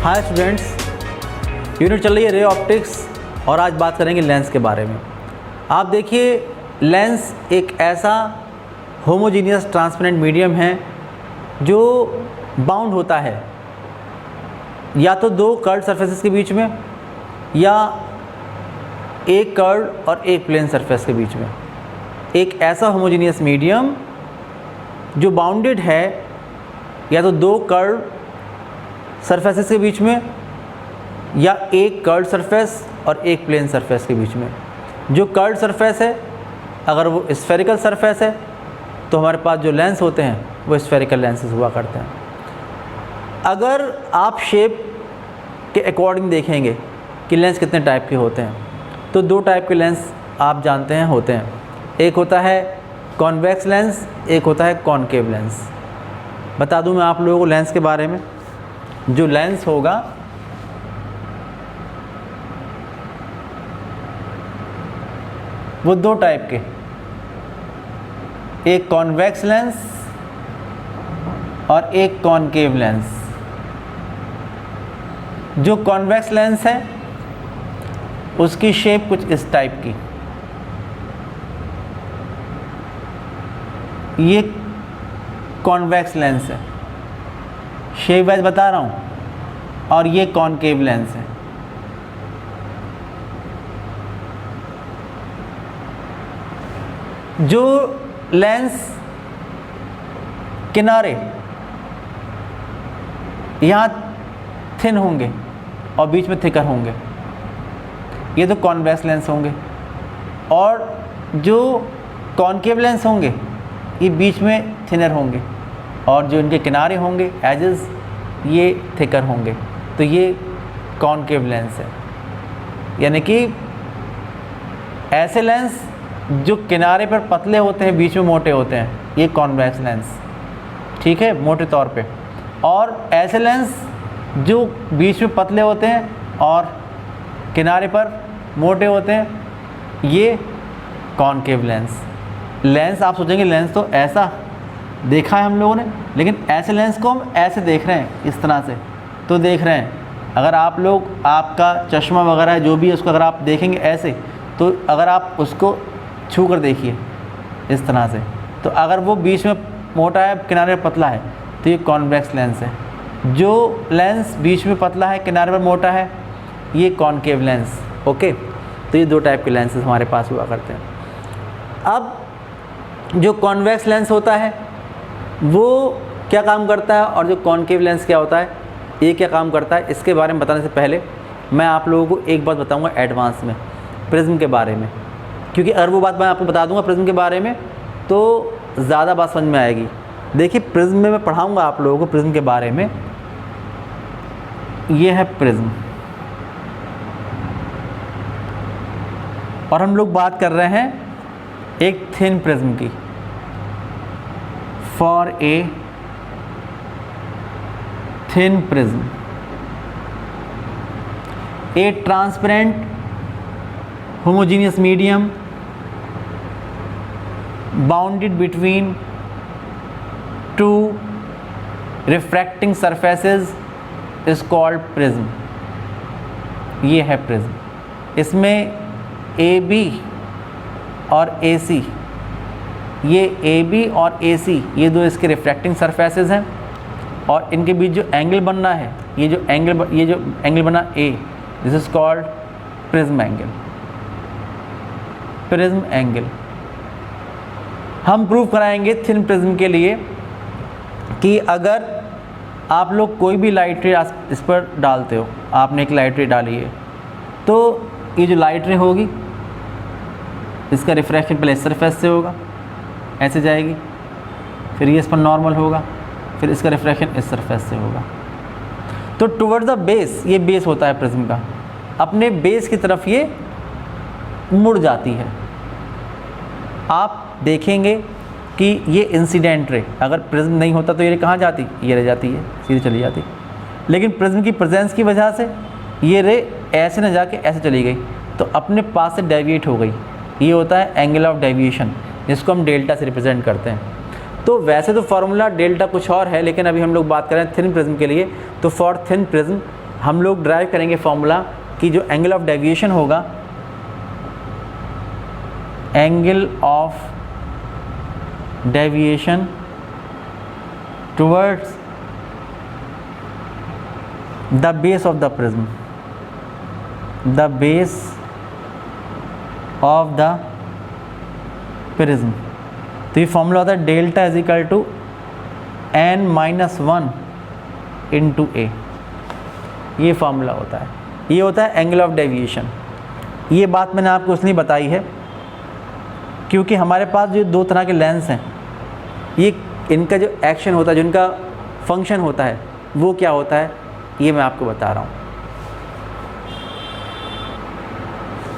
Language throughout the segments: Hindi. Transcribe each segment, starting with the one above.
हाय स्टूडेंट्स, यूनिट चल रही है रे ऑप्टिक्स और आज बात करेंगे लेंस के बारे में। आप देखिए, लेंस एक ऐसा होमोजीनियस ट्रांसपेरेंट मीडियम है जो बाउंड होता है या तो दो कर्व्ड सरफेसेस के बीच में या एक कर्व्ड और एक प्लेन सरफेस के बीच में। एक ऐसा होमोजीनियस मीडियम जो बाउंडेड है या तो दो कर्व्ड सरफेसेस के बीच में या एक कर्व्ड सरफेस और एक प्लेन सरफेस के बीच में। जो कर्व्ड सरफेस है, अगर वो स्फेरिकल सरफेस है तो हमारे पास जो लेंस होते हैं वो स्फेरिकल लेंसेज हुआ करते हैं। अगर आप शेप के अकॉर्डिंग देखेंगे कि लेंस कितने टाइप के होते हैं, तो दो टाइप के लेंस आप जानते हैं होते हैं। एक होता है कॉन्वेक्स लेंस, एक होता है कॉनकेव लेंस। बता दूं मैं आप लोगों को लेंस के बारे में। जो लेंस होगा वो दो टाइप के, एक कॉन्वेक्स लेंस और एक कॉनकेव लेंस। जो कॉन्वेक्स लेंस है उसकी शेप कुछ इस टाइप की, ये कॉन्वेक्स लेंस है, शेप वाइज बता रहा हूँ, और ये कॉनकेव लेंस है। जो लेंस किनारे यहाँ थिन होंगे और बीच में थिकर होंगे, ये तो कॉन्वेक्स लेंस होंगे। और जो कॉनकेव लेंस होंगे ये बीच में थिनर होंगे और जो इनके किनारे होंगे एजेस ये थिकर होंगे, तो ये कॉनकेव लेंस है। यानी कि ऐसे लेंस जो किनारे पर पतले होते हैं, बीच में मोटे होते हैं, ये कॉन्वेक्स लेंस, ठीक है, मोटे तौर पे। और ऐसे लेंस जो बीच में पतले होते हैं और किनारे पर मोटे होते हैं, ये कॉनकेव लेंस। लेंस आप सोचेंगे लेंस तो ऐसा देखा है हम लोगों ने, लेकिन ऐसे लेंस को हम ऐसे देख रहे हैं, इस तरह से तो देख रहे हैं। अगर आप लोग, आपका चश्मा वगैरह जो भी है उसको अगर आप देखेंगे ऐसे, तो अगर आप उसको छू कर देखिए इस तरह से, तो अगर वो बीच में मोटा है किनारे पर पतला है तो ये कॉन्वेक्स लेंस है। जो लेंस बीच में पतला है किनारे पर मोटा है ये कॉनकेव लेंस। ओके, तो ये दो टाइप के लेंसेज हमारे पास हुआ करते हैं। अब जो कॉन्वेक्स लेंस होता है वो क्या काम करता है और जो कॉनकेव लेंस क्या होता है, ये क्या काम करता है, इसके बारे में बताने से पहले मैं आप लोगों को एक बात बताऊंगा एडवांस में, प्रिज्म के बारे में। क्योंकि अगर वो बात मैं आपको बता दूंगा प्रिज्म के बारे में तो ज़्यादा बात समझ में आएगी। देखिए, प्रिज्म में मैं पढ़ाऊंगा आप लोगों को प्रिज्म के बारे में। ये है प्रिज्म और हम लोग बात कर रहे हैं एक थिन प्रिज्म की। For a thin prism, A transparent homogeneous medium bounded between two refracting surfaces is called prism। ये है प्रिज्म। इसमें AB और AC, ये AB और AC ये दो इसके रिफ्रैक्टिंग सरफेसेस हैं और इनके बीच जो एंगल बनना है, ये जो एंगल बना A, this is called prism angle. Prism angle हम प्रूव कराएंगे थिन प्रिज्म के लिए कि अगर आप लोग कोई भी लाइट रे इस पर डालते हो, आपने एक लाइट रे डाली है, तो ये जो लाइट रे होगी इसका रिफ्रैक्शन पहले इस सरफेस से होगा, ऐसे जाएगी, फिर ये इस पर नॉर्मल होगा, फिर इसका रिफ्रैक्शन इस सरफेस से होगा। तो टुवर्ड्स द बेस, ये बेस होता है प्रिज्म का, अपने बेस की तरफ ये मुड़ जाती है। आप देखेंगे कि ये इंसिडेंट रे, अगर प्रिज्म नहीं होता तो ये कहाँ जाती, ये रह जाती है, सीधे चली जाती। लेकिन प्रिज्म की प्रेजेंस की वजह से ये रे ऐसे न जाके ऐसे चली गई, तो अपने पास से डेविएट हो गई। ये होता है एंगल ऑफ डेविएशन, जिसको हम डेल्टा से रिप्रेजेंट करते हैं। तो वैसे तो फार्मूला डेल्टा कुछ और है, लेकिन अभी हम लोग बात कर रहे हैं थिन प्रिज्म के लिए। तो फॉर थिन प्रिज्म हम लोग ड्राइव करेंगे फॉर्मूला कि जो एंगल ऑफ डेविएशन होगा, angle of deviation towards the base of the prism, the base of the prism. तो ये फॉर्मूला होता है delta is equal to n-1 into A, ये फॉर्मूला होता है। ये होता है एंगल ऑफ डेविएशन। ये बात मैंने आपको इसलिए बताई है क्योंकि हमारे पास जो दो तरह के लेंस हैं, ये इनका जो एक्शन होता है, जो इनका फंक्शन होता है, वो क्या होता है, ये मैं आपको बता रहा हूँ।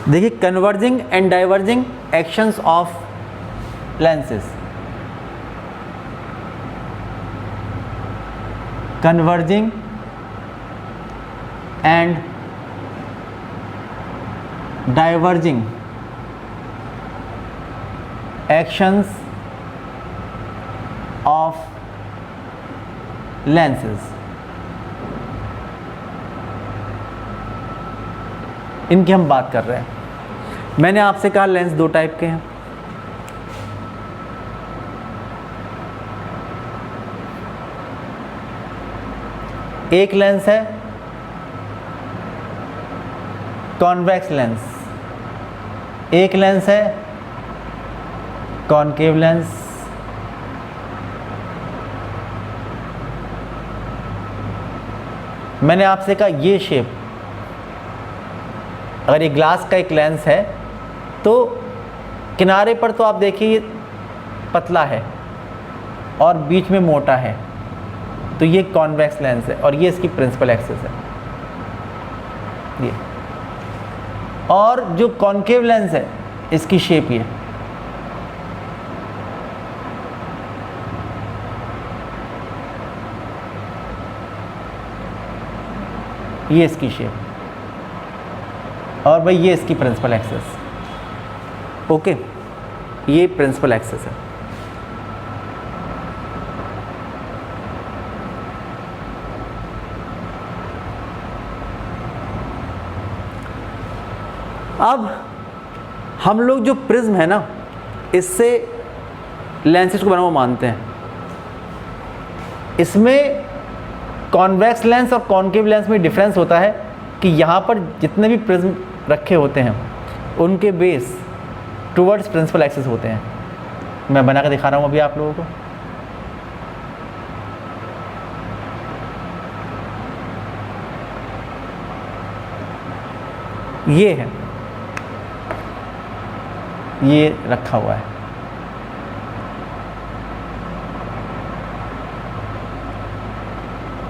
देखिए, converging and diverging actions of lenses, converging and diverging actions of lenses, इनकी हम बात कर रहे हैं। मैंने आपसे कहा लेंस दो टाइप के हैं, एक लेंस है कॉन्वेक्स लेंस, एक लेंस है कॉनकेव लेंस। मैंने आपसे कहा ये शेप, अगर ये ग्लास का एक लेंस है तो किनारे पर तो आप देखिए पतला है और बीच में मोटा है, तो ये कॉन्वेक्स लेंस है और ये इसकी प्रिंसिपल एक्सिस है ये। और जो कॉनकेव लेंस है इसकी शेप ये इसकी शेप, और भाई ये इसकी प्रिंसिपल एक्सिस। ओके, ये प्रिंसिपल एक्सिस है। अब हम लोग जो प्रिज्म है ना, इससे लेंसेज को बना हुआ मानते हैं। इसमें कॉन्वेक्स लेंस और कॉनकेव लेंस में डिफरेंस होता है कि यहाँ पर जितने भी प्रिज्म रखे होते हैं उनके बेस टुवर्ड्स प्रिंसिपल एक्सिस होते हैं। मैं बना कर दिखा रहा हूँ अभी आप लोगों को। ये है, ये रखा हुआ है,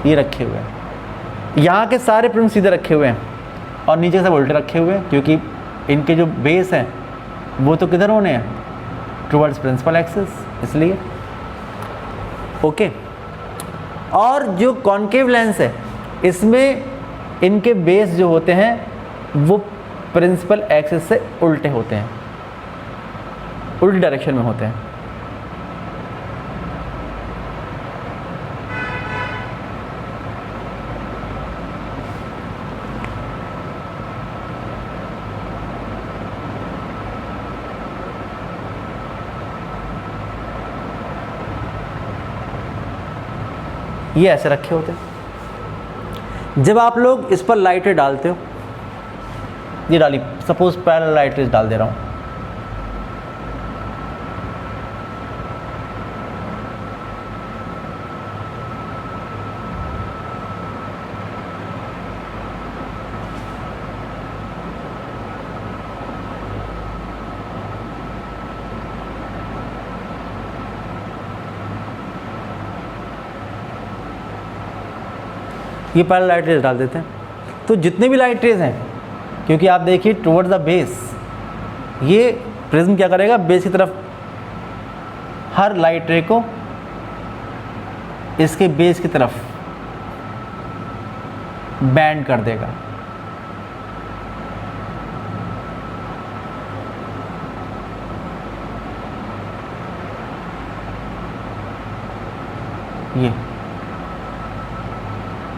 ये रखे हुए हैं। यहाँ के सारे प्रिज्म सीधे रखे हुए हैं और नीचे सब उल्टे रखे हुए हैं, क्योंकि इनके जो बेस हैं वो तो किधर होने हैं, टुवर्ड्स प्रिंसिपल एक्सिस, इसलिए। ओके, और जो कॉनकेव लेंस है इसमें इनके बेस जो होते हैं वो प्रिंसिपल एक्सिस से उल्टे होते हैं, उल्टी डायरेक्शन में होते हैं। ये ऐसे रखे होते हैं। जब आप लोग इस पर लाइटें डालते हो, ये डाली, सपोज पैरेलल लाइट रेज डाल दे रहा हूँ, ये पैरेलल लाइट रेज डाल देते हैं। तो जितने भी लाइट रेज हैं, क्योंकि आप देखिए टुवर्ड्स द बेस, ये प्रिज्म क्या करेगा, बेस की तरफ हर लाइट रे को इसके बेस की तरफ बैंड कर देगा।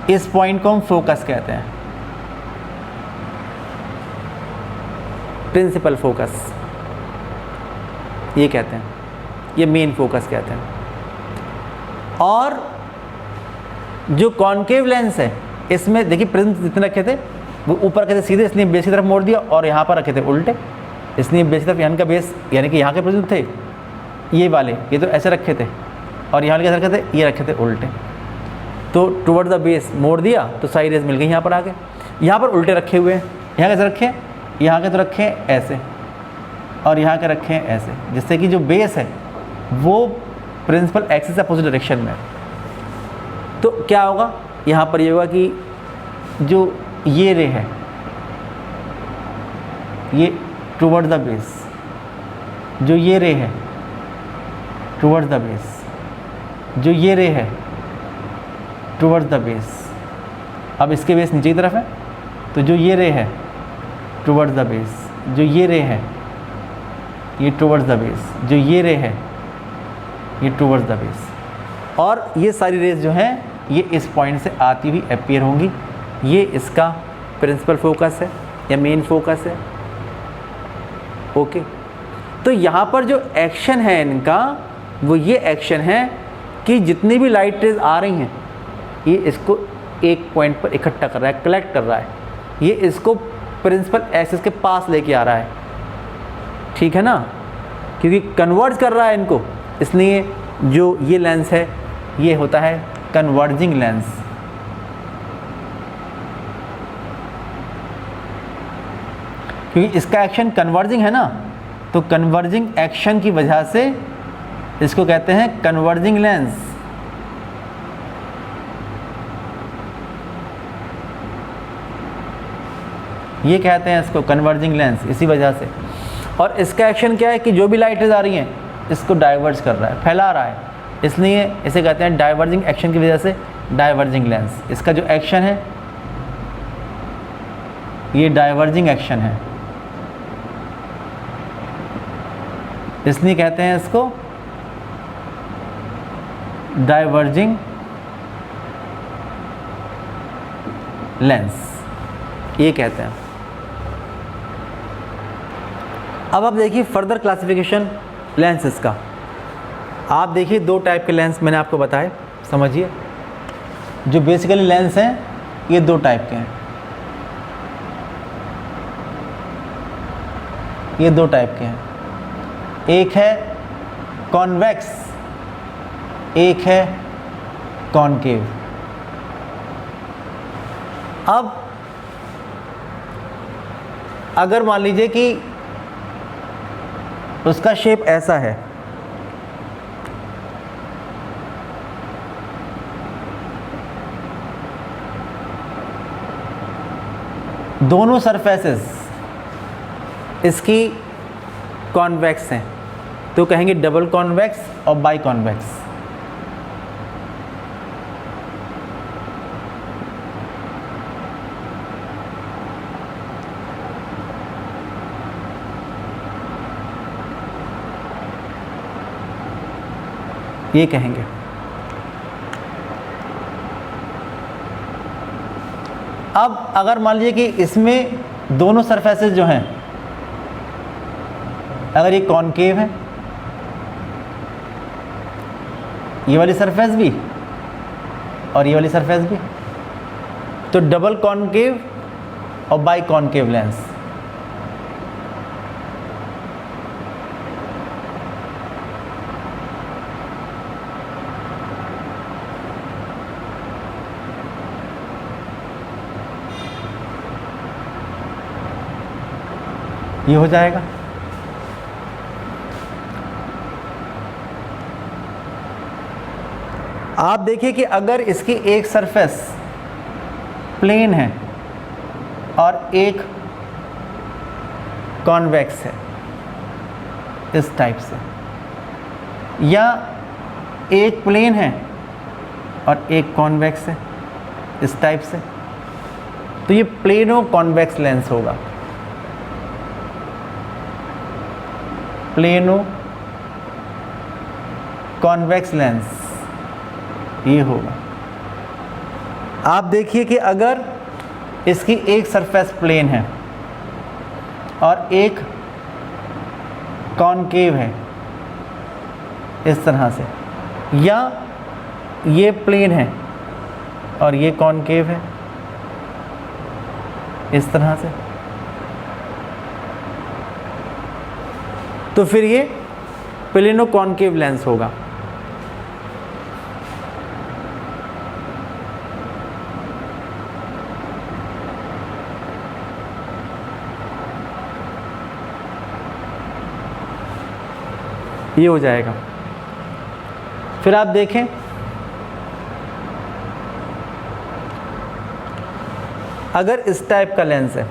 इस पॉइंट को हम फोकस कहते हैं, प्रिंसिपल फोकस ये कहते हैं, ये मेन फोकस कहते हैं। और जो कॉनकेव लेंस है इसमें देखिए प्रिज्म जितने रखे थे वो ऊपर रखे थे सीधे, इसलिए बेस की तरफ मोड़ दिया, और यहाँ पर रखे थे उल्टे, इसलिए बेस की तरफ यहाँ का बेस यानी कि यहाँ के प्रिज्म थे ये वाले, ये तो ऐसे रखे थे, और यहाँ कैसे रखे थे, ये रखे थे उल्टे। तो टुवर्ड द बेस मोड़ दिया तो सारी रेज मिल गई यहाँ पर आके। यहाँ पर उल्टे रखे हुए हैं, यहाँ कैसे रखे हैं, यहाँ के तो रखे हैं ऐसे, और यहाँ के रखे हैं ऐसे, जिससे कि जो बेस है वो प्रिंसिपल एक्सिस अपोजिट डायरेक्शन में है। तो क्या होगा, यहाँ पर ये होगा कि जो ये रे है ये टुवर्ड द बेस, जो ये रे है टुवर्ड द बेस, जो ये रे है टुवर्ड द बेस। अब इसके बेस नीचे की तरफ है, तो जो ये रे है टुवर्ड द बेस, जो ये रे है ये टुवर्ड्स द बेस, जो ये रे है ये टुवर्ड्स द बेस। और ये सारी रेज जो हैं ये इस पॉइंट से आती हुई अपीयर होंगी। ये इसका प्रिंसिपल फोकस है या मेन फोकस है। ओके, तो यहाँ पर जो एक्शन है इनका वो ये एक्शन है कि जितनी भी लाइट रेज आ रही हैं ये इसको एक पॉइंट पर इकट्ठा कर रहा है, कलेक्ट कर रहा है, ये इसको प्रिंसिपल एक्सिस के पास लेके आ रहा है, ठीक है ना, क्योंकि कन्वर्ज कर रहा है इनको, इसलिए जो ये लेंस है ये होता है कन्वर्जिंग लेंस। क्योंकि इसका एक्शन कन्वर्जिंग है ना, तो कन्वर्जिंग एक्शन की वजह से इसको कहते हैं कन्वर्जिंग लेंस। ये कहते हैं इसको कन्वर्जिंग लेंस इसी वजह से। और इसका एक्शन क्या है कि जो भी लाइट आ रही हैं इसको डाइवर्ज कर रहा है, फैला रहा है, इसलिए इसे कहते हैं डाइवर्जिंग एक्शन की वजह से डाइवर्जिंग लेंस। इसका जो एक्शन है ये डाइवर्जिंग एक्शन है, इसलिए कहते हैं इसको डाइवर्जिंग लेंस, ये कहते हैं। अब आप देखिए फर्दर क्लासिफिकेशन लेंसेज का। आप देखिए दो टाइप के लेंस मैंने आपको बताए, समझिए। जो बेसिकली लेंस हैं ये दो टाइप के हैं, ये दो टाइप के हैं। एक है कॉन्वेक्स, एक है कॉनकेव। अब अगर मान लीजिए कि उसका शेप ऐसा है, दोनों सरफेसेस इसकी कॉन्वेक्स हैं, तो कहेंगे डबल कॉन्वेक्स और बाई कॉन्वेक्स। ये कहेंगे। अब अगर मान लीजिए कि इसमें दोनों सरफेसेस जो हैं, अगर ये कॉनकेव है, ये वाली सरफेस भी और ये वाली सरफेस भी, तो डबल कॉनकेव और बाई कॉनकेव लेंस। ये हो जाएगा। आप देखिए कि अगर इसकी एक सरफेस प्लेन है और एक कॉन्वेक्स है इस टाइप से, या एक प्लेन है और एक कॉन्वेक्स है इस टाइप से, तो ये प्लेनो कॉन्वेक्स लेंस होगा, प्लेनो कॉन्वेक्स लेंस ये होगा। आप देखिए कि अगर इसकी एक सरफेस प्लेन है और एक कॉनकेव है इस तरह से, या ये प्लेन है और ये कॉनकेव है इस तरह से, तो फिर ये प्लेनो कॉनकेव लेंस होगा। ये हो जाएगा। फिर आप देखें अगर इस टाइप का लेंस है,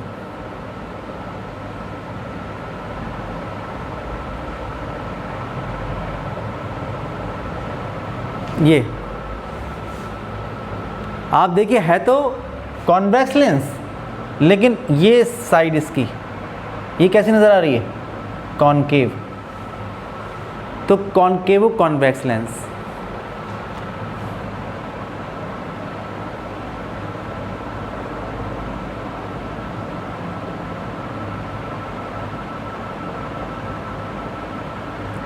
ये आप देखिए है तो कॉन्वेक्स लेंस, लेकिन ये साइड इसकी ये कैसी नज़र आ रही है, कॉनकेव। तो कॉनकेव कॉन्वेक्स लेंस।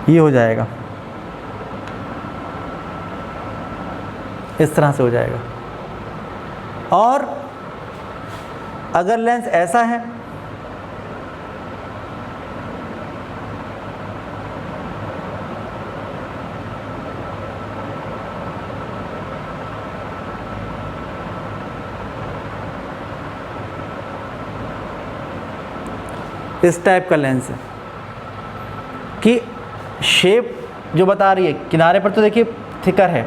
ये हो जाएगा, इस तरह से हो जाएगा। और अगर लेंस ऐसा है, इस टाइप का लेंस है कि शेप जो बता रही है, किनारे पर तो देखिए थिकर है,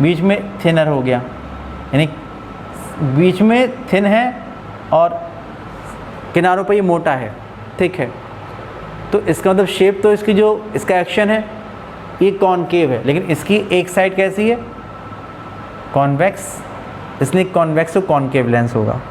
बीच में थिनर हो गया, यानी बीच में थिन है और किनारों पर ये मोटा है, थिक है। तो इसका मतलब शेप तो इसकी जो इसका एक्शन है ये कॉनकेव है, लेकिन इसकी एक साइड कैसी है, कॉन्वेक्स, इसलिए कॉन्वेक्स तो कॉनकेव लेंस होगा।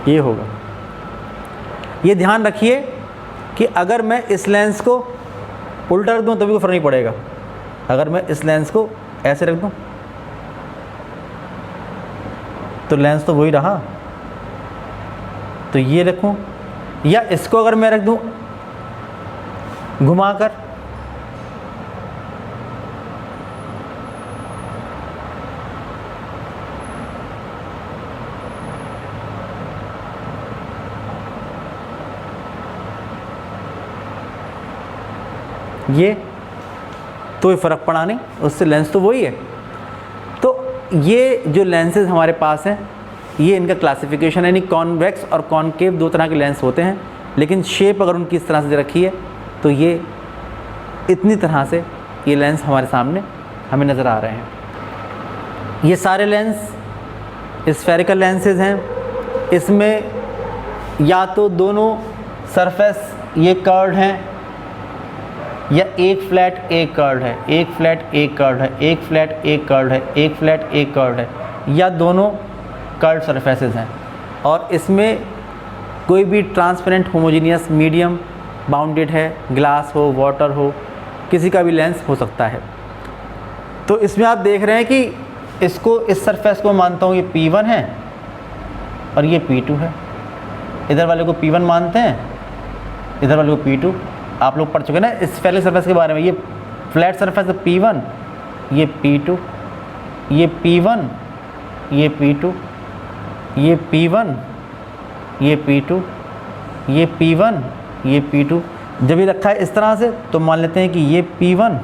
ये होगा। ये ध्यान रखिए कि अगर मैं इस लेंस को उल्टा रख दूँ तभी कोई फर्क नहीं पड़ेगा। अगर मैं इस लेंस को ऐसे रख दूँ तो लेंस तो वही रहा, तो ये रखूँ, या इसको अगर मैं रख दूँ घुमाकर, ये तो फ़र्क पड़ा नहीं, उससे लेंस तो वही है। तो ये जो लेंसेज हमारे पास हैं, ये इनका क्लासिफिकेशन है, यानी कॉन्वेक्स और कॉनकेव दो तरह के लेंस होते हैं, लेकिन शेप अगर उनकी इस तरह से रखी है तो ये इतनी तरह से ये लेंस हमारे सामने हमें नज़र आ रहे हैं। ये सारे लेंस स्फेरिकल लेंसेज हैं। इसमें या तो दोनों सरफेस ये कर्व्ड हैं, या एक फ्लैट एक कर्व्ड है, एक फ्लैट एक कर्व्ड है, एक फ्लैट एक कर्व्ड है, एक फ्लैट एक कर्व्ड है, या दोनों कर्व्ड सरफेसेस हैं। और इसमें कोई भी ट्रांसपेरेंट होमोजीनियस मीडियम बाउंडेड है, ग्लास हो, वाटर हो, किसी का भी लेंस हो सकता है। तो इसमें आप देख रहे हैं कि इसको, इस सरफेस को मानता हूँ ये P1 है और ये P2 है। इधर वाले को P1 मानते हैं, इधर वाले को P2। आप लोग पढ़ चुके ना इस फैले सरफेस के बारे में। ये फ्लैट सरफेस है P1, ये P2, ये P1, ये P2, ये P1, ये P2, ये P1, ये P2। जब ये रखा है इस तरह से तो मान लेते हैं कि ये P1,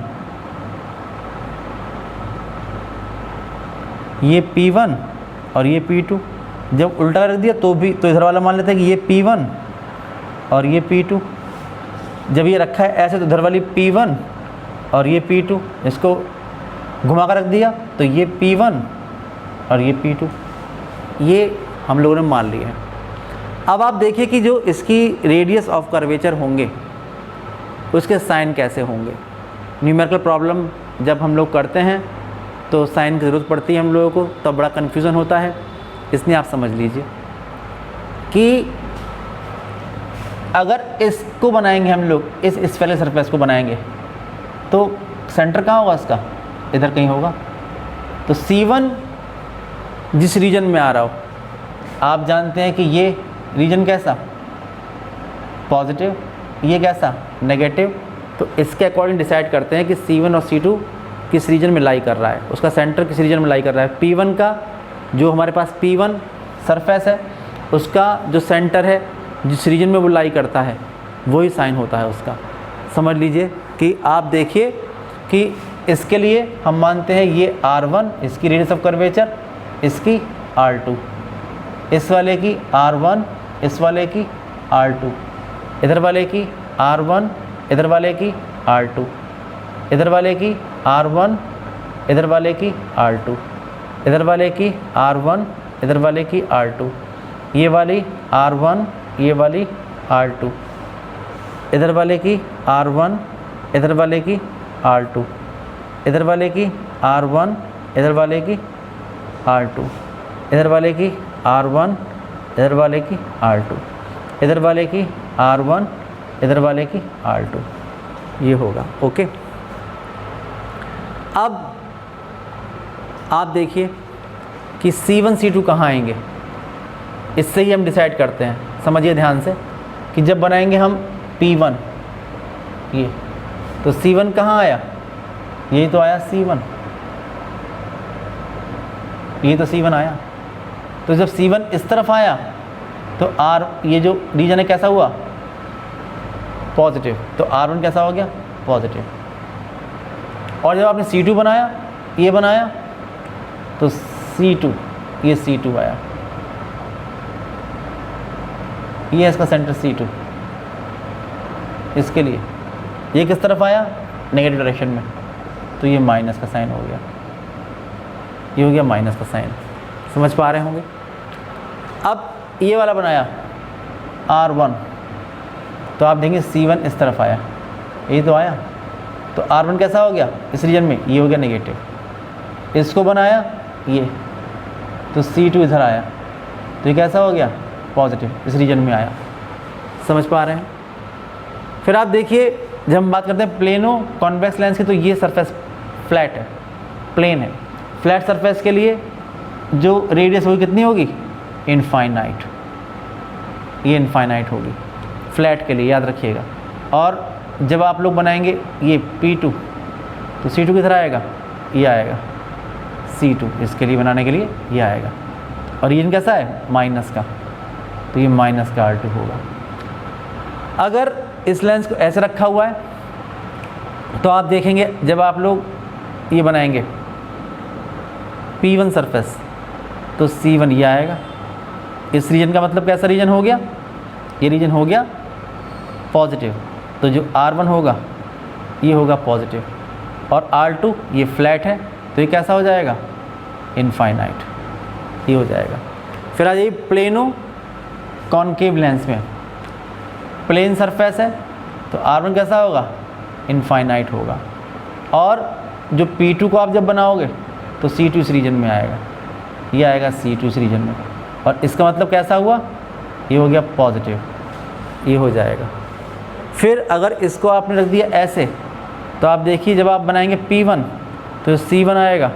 ये P1 और ये P2। जब उल्टा रख दिया तो भी, तो इधर वाला मान लेते हैं कि ये P1 और ये P2। जब ये रखा है ऐसे तो इधर वाली P1 और ये P2। इसको घुमा कर रख दिया तो ये P1 और ये P2। ये हम लोगों ने मान लिया है। अब आप देखिए कि जो इसकी रेडियस ऑफ कर्वेचर होंगे उसके साइन कैसे होंगे। न्यूमेरिकल प्रॉब्लम जब हम लोग करते हैं तो साइन की ज़रूरत पड़ती है हम लोगों को, तब बड़ा कन्फ्यूज़न होता है। इसलिए आप समझ लीजिए कि अगर इसको बनाएंगे हम लोग, इस स्फेरिकल सरफेस को बनाएंगे, तो सेंटर कहाँ होगा इसका? इधर कहीं होगा। तो C1 जिस रीजन में आ रहा हो, आप जानते हैं कि ये रीजन कैसा? पॉजिटिव, ये कैसा? नेगेटिव। तो इसके अकॉर्डिंग डिसाइड करते हैं कि C1 और C2 किस रीजन में लाई कर रहा है, उसका सेंटर किस रीजन में लाई कर रहा है। P1 का जो हमारे पास P1 सरफेस है, उसका जो सेंटर है, जिस रीजन में वो लाई करता है, वही साइन होता है उसका। समझ लीजिए कि आप देखिए कि इसके लिए हम मानते हैं ये R1, इसकी रेडियस ऑफ कर्वेचर, इसकी R2, इस वाले की R1, इस वाले की R2, इधर वाले की R1, इधर वाले की R2, इधर वाले की R1, इधर वाले की R2, इधर वाले की R1, इधर वाले की R2, ये वाली R1, ये वाली R2, इधर वाले की R1, इधर वाले की R2, इधर वाले की R1, इधर वाले की R2, इधर वाले की R1, इधर वाले की R2, इधर वाले की R1, इधर वाले की R2, ये होगा। ओके, अब आप देखिए कि C1 C2 कहाँ आएंगे, इससे ही हम डिसाइड करते हैं। समझिए ध्यान से कि जब बनाएंगे हम P1 ये, तो C1 कहाँ आया? यही तो आया C1, ये तो C1 आया। तो जब C1 इस तरफ आया तो R, ये जो रीजन है कैसा हुआ? पॉजिटिव। तो R1 कैसा हो गया? पॉजिटिव। और जब आपने C2 बनाया, ये बनाया, तो C2, ये C2 आया, ये है इसका सेंटर C2। इसके लिए ये किस तरफ आया? नेगेटिव डायरेक्शन में, तो ये माइनस का साइन हो गया, ये हो गया माइनस का साइन। समझ पा रहे होंगे। अब ये वाला बनाया R1, तो आप देखेंगे C1 इस तरफ आया, ये तो आया, तो R1 कैसा हो गया? इस रीजन में ये हो गया नेगेटिव। इसको बनाया ये, तो C2 इधर आया, तो ये कैसा हो गया? पॉजिटिव, इस रीजन में आया। समझ पा रहे हैं। फिर आप देखिए, जब हम बात करते हैं प्लेनो कॉन्वेक्स लेंस की, तो ये सरफेस फ्लैट है, प्लेन है। फ्लैट सरफेस के लिए जो रेडियस होगी कितनी होगी? इनफाइनाइट, ये इनफाइनाइट होगी फ्लैट के लिए, याद रखिएगा। और जब आप लोग बनाएंगे ये P2, तो C2 किधर आएगा? ये आएगा C2, इसके लिए बनाने के लिए ये आएगा। और ये कैसा है? माइनस का, तो ये माइनस का R2 होगा। अगर इस लेंस को ऐसे रखा हुआ है, तो आप देखेंगे जब आप लोग ये बनाएंगे P1 सरफेस, तो C1 ये आएगा। इस रीजन का मतलब कैसा रीजन हो गया? ये रीजन हो गया पॉजिटिव, तो जो R1 होगा ये होगा पॉजिटिव, और R2 ये फ्लैट है, तो ये कैसा हो जाएगा? इनफाइनाइट, ये हो जाएगा। फिर आ जाइए प्लेनो कॉनकेव लेंस में। प्लेन सरफेस है, तो R1 कैसा होगा? इनफाइनाइट होगा। और जो P2 को आप जब बनाओगे, तो C2 इस रीजन में आएगा, ये आएगा C2 इस रीजन में, और इसका मतलब कैसा हुआ? ये हो गया पॉजिटिव, ये हो जाएगा। फिर अगर इसको आपने रख दिया ऐसे, तो आप देखिए जब आप बनाएंगे P1, तो C1 आएगा,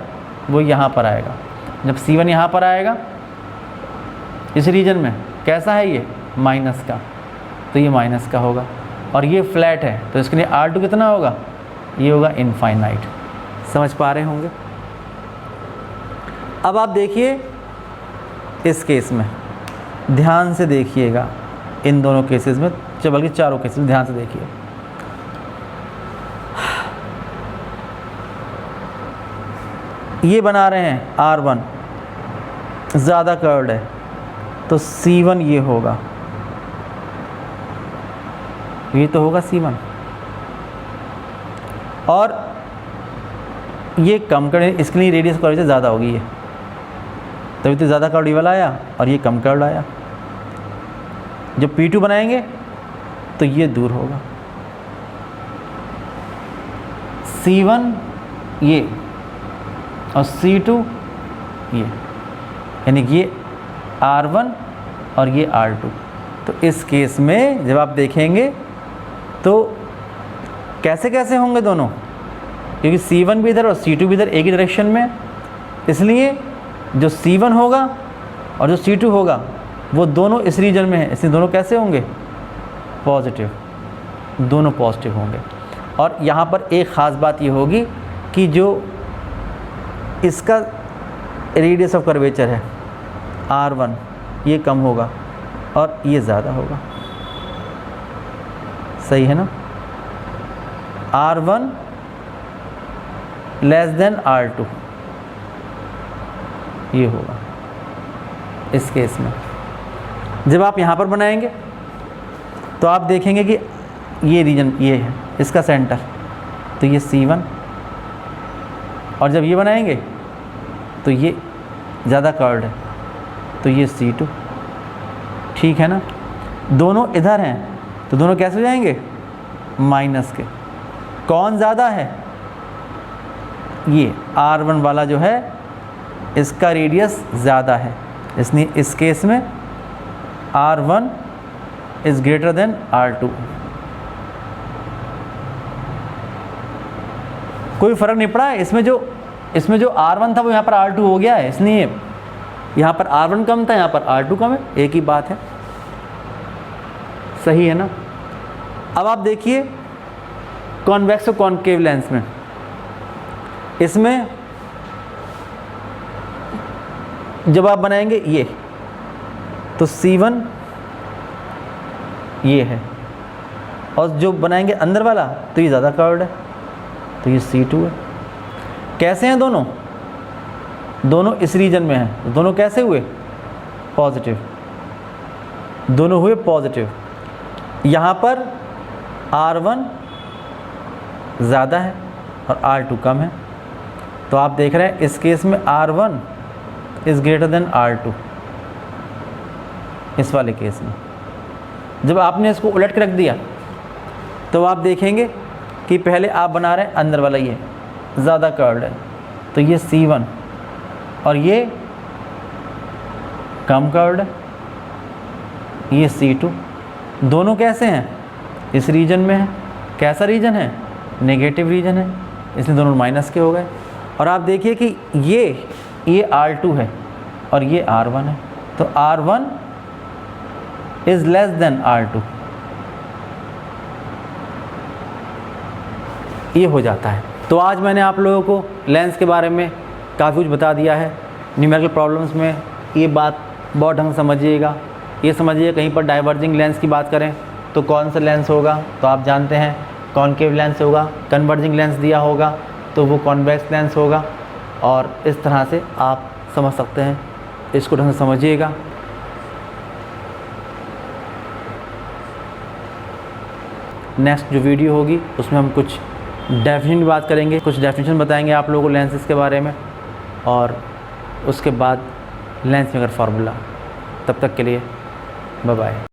वो यहाँ पर आएगा। जब C1 यहाँ पर आएगा इस रीजन में, कैसा है ये? माइनस का, तो ये माइनस का होगा। और ये फ्लैट है, तो इसके लिए R2 कितना होगा? ये होगा इनफाइनाइट। समझ पा रहे होंगे। अब आप देखिए इस केस में, ध्यान से देखिएगा, इन दोनों केसेस में, बल्कि चारों केसेस में ध्यान से देखिए। ये बना रहे हैं R1, ज़्यादा कर्व्ड है, तो C1 ये होगा, ये तो होगा C1। और ये कम कर्व, इसके लिए रेडियस कर्व से ज़्यादा होगी ये, तभी तो ज़्यादा कर्व वाला आया, और ये कम कर्व आया। जब P2 बनाएंगे तो ये दूर होगा, C1 ये और C2 ये, यानी कि ये R1 और ये R2। तो इस केस में जब आप देखेंगे तो कैसे कैसे होंगे दोनों, क्योंकि C1 भी इधर और C2 भी इधर एक ही डायरेक्शन में, इसलिए जो C1 होगा और जो C2 होगा वो दोनों इस रीजन में है, इसलिए दोनों कैसे होंगे, पॉजिटिव, दोनों पॉजिटिव होंगे। और यहाँ पर एक ख़ास बात ये होगी कि जो इसका रेडियस ऑफ कर्वेचर है R1 ये कम होगा और ये ज़्यादा होगा, सही है ना। R1 लेस देन R2 ये होगा इस केस में। जब आप यहाँ पर बनाएंगे तो आप देखेंगे कि ये रीजन ये है इसका सेंटर, तो ये C1, और जब ये बनाएंगे तो ये ज़्यादा कर्व्ड है, तो ये C2, ठीक है ना। दोनों इधर हैं तो दोनों कैसे हो जाएंगे, माइनस के। कौन ज़्यादा है, ये R1 वाला जो है इसका रेडियस ज़्यादा है, इसलिए इस केस में R1 is greater than R2। कोई फ़र्क नहीं पड़ा है इसमें जो R1 था वो यहाँ पर R2 हो गया है, इसलिए यहाँ पर R1 कम था, यहाँ पर R2 कम है, एक ही बात है, सही है ना। अब आप देखिए कॉन्वेक्स और कॉन्केव लेंस में, इसमें जब आप बनाएंगे ये तो C1 ये है, और जो बनाएंगे अंदर वाला तो ये ज़्यादा कर्व्ड है, तो ये C2 है। कैसे हैं दोनों, दोनों इस रीजन में हैं, तो दोनों कैसे हुए, पॉजिटिव, दोनों हुए पॉजिटिव। यहाँ पर R1 ज़्यादा है और R2 कम है, तो आप देख रहे हैं इस केस में R1 is greater than R2 इस वाले केस में। जब आपने इसको उलट के रख दिया तो आप देखेंगे कि पहले आप बना रहे हैं अंदर वाला ये ज़्यादा कर्व्ड है, तो ये C1 और ये कम कर्व्ड है, ये C2। दोनों कैसे हैं, इस रीजन में है, कैसा रीजन है, नेगेटिव रीजन है, इसलिए दोनों माइनस के हो गए। और आप देखिए कि ये R2 है और ये R1 है, तो R1 is less than R2, ये हो जाता है। तो आज मैंने आप लोगों को लेंस के बारे में काफ़ी कुछ बता दिया है। न्यूमेरिकल प्रॉब्लम्स में ये बात बहुत ढंग समझिएगा, ये समझिए कहीं पर डाइवर्जिंग लेंस की बात करें तो कौन सा लेंस होगा, तो आप जानते हैं कॉनकेव लेंस होगा, कन्वर्जिंग लेंस दिया होगा तो वो कॉन्वेक्स लेंस होगा, और इस तरह से आप समझ सकते हैं, इसको ढंग से समझिएगा। नेक्स्ट जो वीडियो होगी उसमें हम कुछ डेफिनेशन की बात करेंगे, कुछ डेफिनेशन बताएंगे आप लोगों को लेंसेज के बारे में, और उसके बाद लेंस मेकर फार्मूला। तब तक के लिए बाय बाय।